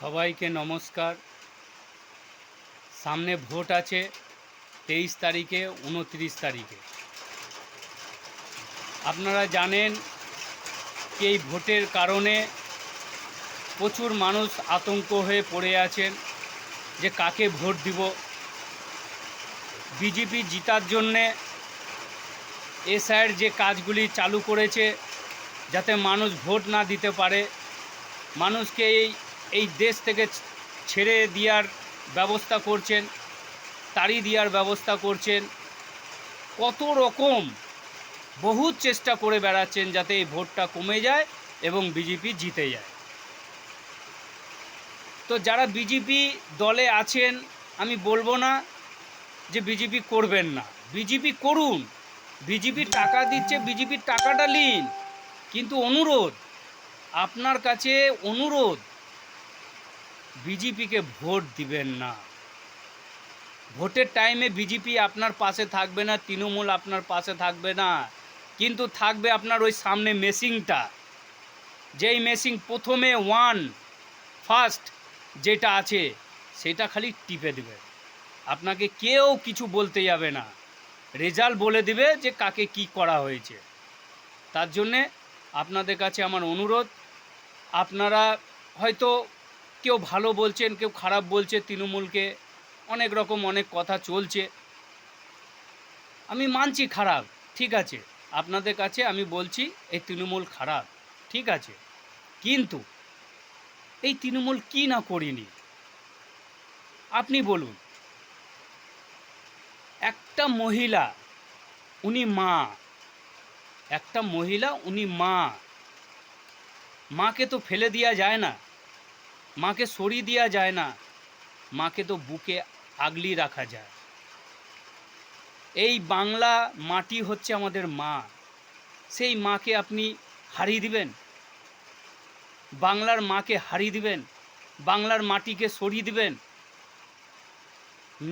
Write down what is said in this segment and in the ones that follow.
সবাইকে নমস্কার। সামনে ভোট আছে 23 তারিখে 29 তারিখে। আপনারা জানেন কি এই ভোটের কারণে প্রচুর মানুষ আতঙ্ক হয়ে পড়ে আছেন যে কাকে ভোট দিব। বিজেপি জিতার জন্যে এসআইয়ের যে কাজগুলি চালু করেছে যাতে মানুষ ভোট না দিতে পারে, মানুষকে এই দেশ থেকে ছেড়ে দেওয়ার ব্যবস্থা করছেন, তাড়িয়ে দেওয়ার ব্যবস্থা করছেন। কত রকম বহুত চেষ্টা করে বেড়াচ্ছেন যাতে এই ভোটটা কমে যায় এবং বিজেপি জিতে যায়। তো যারা বিজেপি দলে আছেন, আমি বলবো না যে বিজেপি করবেন না, বিজেপি করুন। বিজেপি টাকা দিচ্ছে, বিজেপির টাকাটা নিন, কিন্তু অনুরোধ আপনার কাছে, অনুরোধ বিজেপিকে ভোট দিবেন না। ভোটের টাইমে বিজেপি আপনার পাশে থাকবে না, তৃণমূল আপনার পাশে থাকবে না, কিন্তু থাকবে আপনার ওই সামনে মেশিনটা। যেই মেশিন প্রথমে ফার্স্ট যেটা আছে সেটা খালি টিপে দেবে, আপনাকে কেউ কিছু বলতে যাবে না, রেজাল্ট বলে দিবে যে কাকে কি করা হয়েছে। তার জন্যে আপনাদের কাছে আমার অনুরোধ, আপনারা হয়তো কেউ ভালো বলছেন, কেউ খারাপ বলছে, তৃণমূলকে অনেক রকম অনেক কথা চলছে, আমি মানছি খারাপ, ঠিক আছে। আপনাদের কাছে আমি বলছি এই তৃণমূল খারাপ, ঠিক আছে, কিন্তু এই তৃণমূল কি না করিনি আপনি বলুন। একটা মহিলা, উনি মা, একটা মহিলা উনি মা, মাকে তো ফেলে দেওয়া যায় না, মাকে সরিয়ে দেওয়া যায় না, মাকে তো বুকে আগলি রাখা যায়। এই বাংলা মাটি হচ্ছে আমাদের মা, সেই মাকে আপনি হারিয়ে দিবেন, বাংলার মাকে হারিয়ে দিবেন, বাংলার মাটিকে সরিয়ে দিবেন?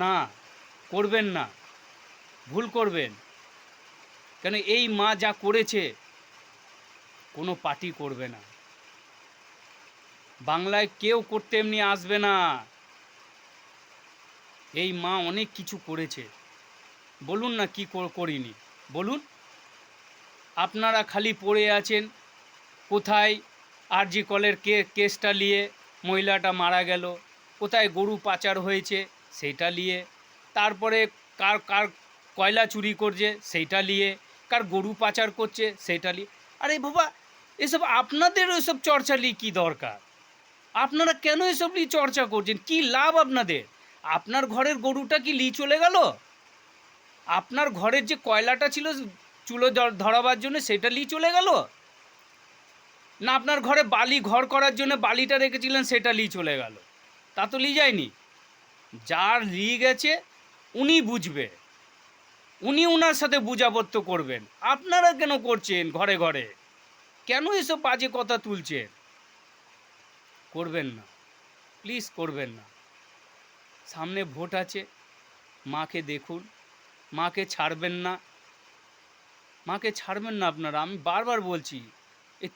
না, করবেন না, ভুল করবেন। কেন এই মা যা করেছে কোনো পার্টি করবে না, বাংলায় কেউ করতে এমনি আসবে না। এই মা অনেক কিছু করেছে, বলুন না কি করিনি, বলুন। আপনারা খালি পড়ে আছেন কোথায় আরজি কলের কেসটা নিয়ে, মহিলাটা মারা গেল, কোথায় গরু পাচার হয়েছে সেইটা নিয়ে, তারপরে কার কার কয়লা চুরি করছে সেইটা নিয়ে, কার গরু পাচার করছে সেইটা নিয়ে। আরে বাবা, এসব আপনাদের ওইসব চর্চা নিয়ে কী দরকার? আপনারা কেন এসব নিয়ে চর্চা করছেন? কি লাভ আপনাদের? আপনার ঘরের গরুটা কি নিয়ে চলে গেল? আপনার ঘরের যে কয়লাটা ছিল চুলো ধরাবার জন্য সেটা নিয়ে চলে গেল? না আপনার ঘরে বালি ঘর করার জন্য বালিটা রেখেছিলেন সেটা নিয়ে চলে গেল? তা তো নিয়ে যায়নি। যার নিয়ে গেছে উনি বুঝবে, উনি ওনার সাথে বুঝাপত্য করবেন। আপনারা কেন করছেন ঘরে ঘরে? কেন এসব বাজে কথা তুলছেন? করবেন না, প্লিজ করবেন না। সামনে ভোট আছে, মাকে দেখুন, মাকে ছাড়বেন না, মাকে ছাড়বেন না আপনারা। আমি বারবার বলছি, এ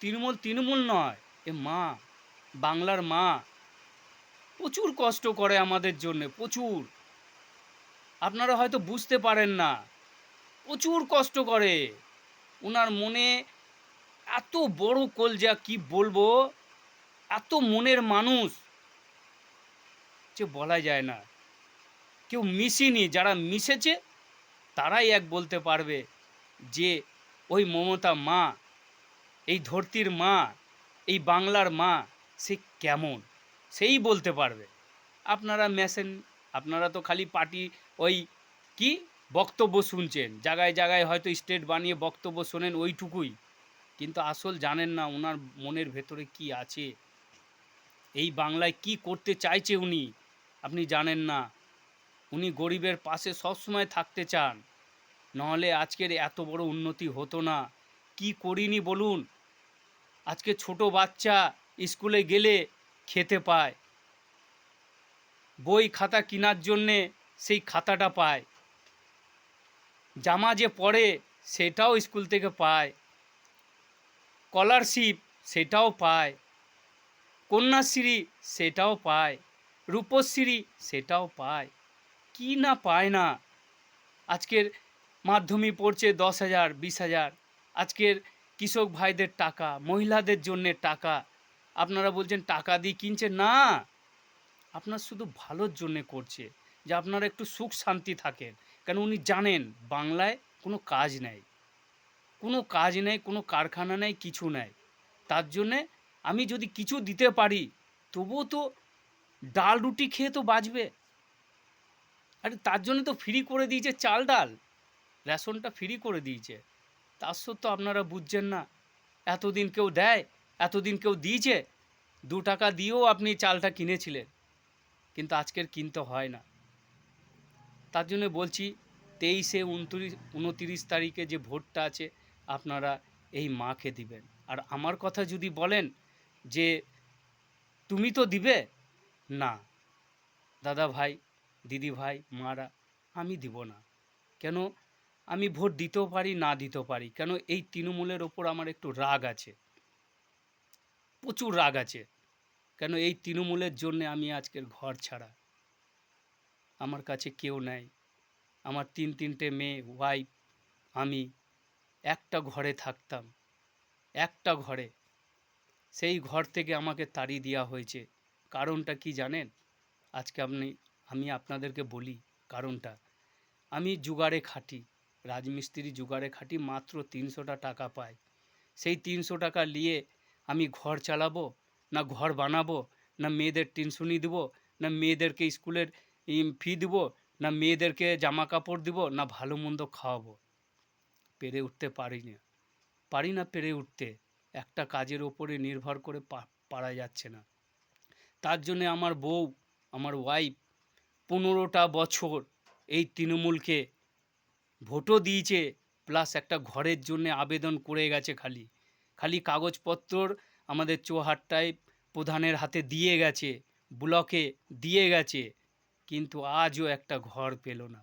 তৃণমূল নয়, এ মা, বাংলার মা প্রচুর কষ্ট করে আমাদের জন্যে, প্রচুর। আপনারা হয়তো বুঝতে পারেন না, প্রচুর কষ্ট করে। ওনার মনে এত বড় কলজা, কি বলবো, এত মনের মানুষ যে বলা যায় না। কেউ মিশিনি, যারা মিশেছে তারাই এক বলতে পারবে যে ওই মমতা মা, এই ধরতির মা, এই বাংলার মা, সে কেমন, সেই বলতে পারবে। আপনারা মেশেন, আপনারা তো খালি পার্টি ওই কি বক্তব্য শুনছেন, জায়গায় জায়গায় হয়তো স্টেট বানিয়ে বক্তব্য শোনেন, ওইটুকুই, কিন্তু আসল জানেন না ওনার মনের ভেতরে কি আছে, এই বাংলায় কি করতে চাইছে উনি, আপনি জানেন না। উনি গরিবের পাশে সবসময় থাকতে চান, নাহলে আজকের এত বড় উন্নতি হতো না। কি করিনি বলুন? আজকে ছোট বাচ্চা স্কুলে গেলে খেতে পায়, বই খাতা কেনার জন্যে সেই খাতাটা পায়, জামা যে পরে সেটাও স্কুল থেকে পায়, স্কলারশিপ সেটাও পায়। কন্যাশ্রী সেটাও পায়, রূপশ্রী সেটাও পায়, কি না পায় না। আজকের মাধ্যমিক পড়ছে 10,000 20,000, আজকের কৃষক ভাইদের টাকা, মহিলাদের জন্যে টাকা। আপনারা বলছেন টাকা দিয়ে কিনছে, না, আপনার শুধু ভালোর জন্যে করছে, যে আপনারা একটু সুখ শান্তি থাকেন। কেন উনি জানেন বাংলায় কোনো কাজ নেই, কোনো কাজ নেই, কোনো কারখানা নেই, কিছু নেই। তার জন্যে আমি যদি কিছু দিতে পারি, তবুও তো ডাল রুটি খেয়ে তো বাঁচবে। আরে তার জন্য তো ফ্রি করে দিয়েছে চাল ডাল, রেশনটা ফ্রি করে দিয়েছে। তার সত্ত্বেও আপনারা বুঝছেন না। এতদিন কেউ দেয়, এতদিন কেউ দিয়েছে, 2 টাকা দিয়েও আপনি চালটা কিনেছিলেন, কিন্তু আজকের কিনতে হয় না। তার জন্য বলছি 23শে 29 তারিখে যে ভোটটা আছে, আপনারা এই মাকে দিবেন। আর আমার কথা যদি বলেন যে তুমি তো দিবে, না দাদা ভাই, দিদি ভাই, মারা, আমি দিব না। কেন? আমি ভোট দিতেও পারি, না দিতেও পারি। কেন? এই তৃণমূলের ওপর আমার একটু রাগ আছে, প্রচুর রাগ আছে। কেন? এই তৃণমূলের জন্যে আমি আজকের ঘর ছাড়া, আমার কাছে কেউ নেই। আমার 3টে মেয়ে, ওয়াইফ, আমি একটা ঘরে থাকতাম, একটা ঘরে। সেই ঘর থেকে আমাকে তাড়িয়ে দেওয়া হয়েছে। কারণটা কি জানেন? আজকে আমি আপনাদেরকে বলি কারণটা। আমি জুগাড়ে খাটি, রাজমিস্ত্রি জুগাড়ে খাটি, মাত্র 300টা টাকা পাই। সেই 300 টাকা নিয়ে আমি ঘর চালাবো, না ঘর বানাবো, না মেয়েদের টিউশনি দেবো, না মেয়েদেরকে স্কুলের ফি দেবো, না মেয়েদেরকে জামা কাপড় দেবো, না ভালো মন্দ খাওয়াবো। পেরে উঠতে পারি না পেরে উঠতে। একটা কাজের ওপরে নির্ভর করে পারা যাচ্ছে না। তার জন্যে আমার বউ, আমার ওয়াইফ 15টা বছর এই তৃণমূলকে ভোটও দিয়েছে, প্লাস একটা ঘরের জন্য আবেদন করে গেছে। খালি খালি কাগজপত্র আমাদের চৌহাট্টায় প্রধানের হাতে দিয়ে গেছে, ব্লকে দিয়ে গেছে, কিন্তু আজও একটা ঘর পেল না।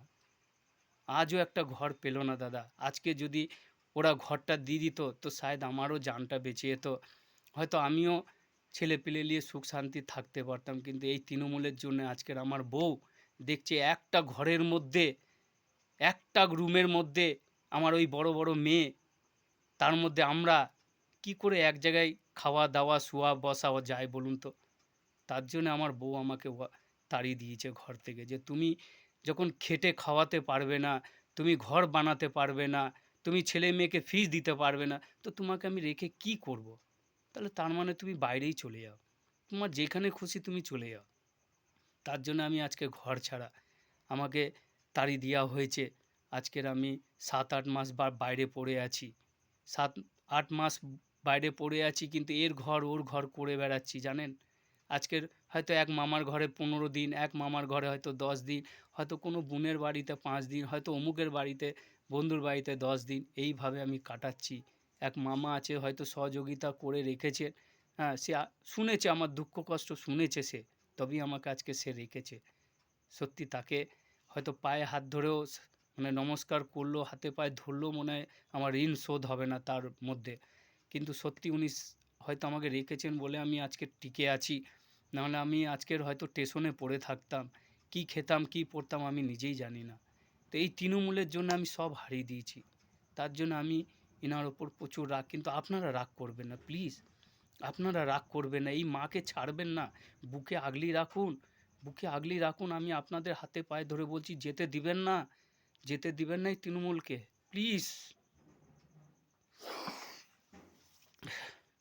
আজও একটা ঘর পেল না দাদা। আজকে যদি ওরা ঘরটা দিয়ে দিত, তো শায়দ আমারও জানটা বেঁচে যেত, হয়তো আমিও ছেলে পেলে নিয়ে সুখ শান্তি থাকতে পারতাম। কিন্তু এই তৃণমূলের জন্য আজকের আমার বউ দেখছে একটা ঘরের মধ্যে, একটা রুমের মধ্যে আমার ওই বড় বড় মেয়ে, তার মধ্যে আমরা কি করে এক জায়গায় খাওয়া দাওয়া শোয়া বসা যায় বলুন তো? তার জন্য আমার বউ আমাকে তাড়িয়ে দিয়েছে ঘর থেকে, যে তুমি যখন খেটে খাওয়াতে পারবে না, তুমি ঘর বানাতে পারবে না, তুমি ছেলে মেয়েকে ফিস দিতে পারবে না, তো তোমাকে আমি রেখে কি করব? তাহলে তার মানে তুমি বাইরেই চলে যাও, তোমার যেখানে খুশি তুমি চলে যাও। তার জন্য আমি আজকে ঘর ছাড়া, আমাকে তাড়িয়ে দেওয়া হয়েছে। আজকের আমি 7-8 মাস বাইরে পড়ে আছি, 7-8 মাস বাইরে পড়ে আছি, কিন্তু এর ঘর ওর ঘর করে বেড়াচ্ছি জানেন। আজকের হয়তো এক মামার ঘরে 15 দিন, এক মামার ঘরে হয়তো 10 দিন, হয়তো কোনো বোনের বাড়িতে 5 দিন, হয়তো অমুকের বাড়িতে, বন্ধুর বাড়িতে 10 দিন, এইভাবে আমি কাটাচ্ছি। এক মামা আছে, হয়তো সহযোগিতা করে রেখেছে, হ্যাঁ, সে শুনেছে আমার দুঃখ কষ্ট, শুনেছে সে, তবেই আমাকে আজকে সে রেখেছে। সত্যি তাকে হয়তো পায়ে হাত ধরেও মানে নমস্কার করলো, হাতে পায়ে ধরলেও মনে হয় আমার ঋণ শোধ হবে না তার মধ্যে। কিন্তু সত্যি উনি হয়তো আমাকে রেখেছেন বলে আমি আজকে টিকে আছি, নাহলে আমি আজকের হয়তো স্টেশনে পড়ে থাকতাম। কি খেতাম কি পড়তাম আমি নিজেই জানি না। তো এই তৃণমূলের জন্য আমি সব হারিয়ে দিয়েছি। তার জন্য আমি এনার ওপর প্রচুর রাগ। কিন্তু আপনারা রাগ করবেন না প্লিজ, আপনারা রাগ করবেন না, এই মাকে ছাড়বেন না, বুকে আগলিয়ে রাখুন, বুকে আগলিয়ে রাখুন। আমি আপনাদের হাতে পায়ে ধরে বলছি, যেতে দিবেন না, যেতে দিবেন না এই তৃণমূলকে, প্লিজ।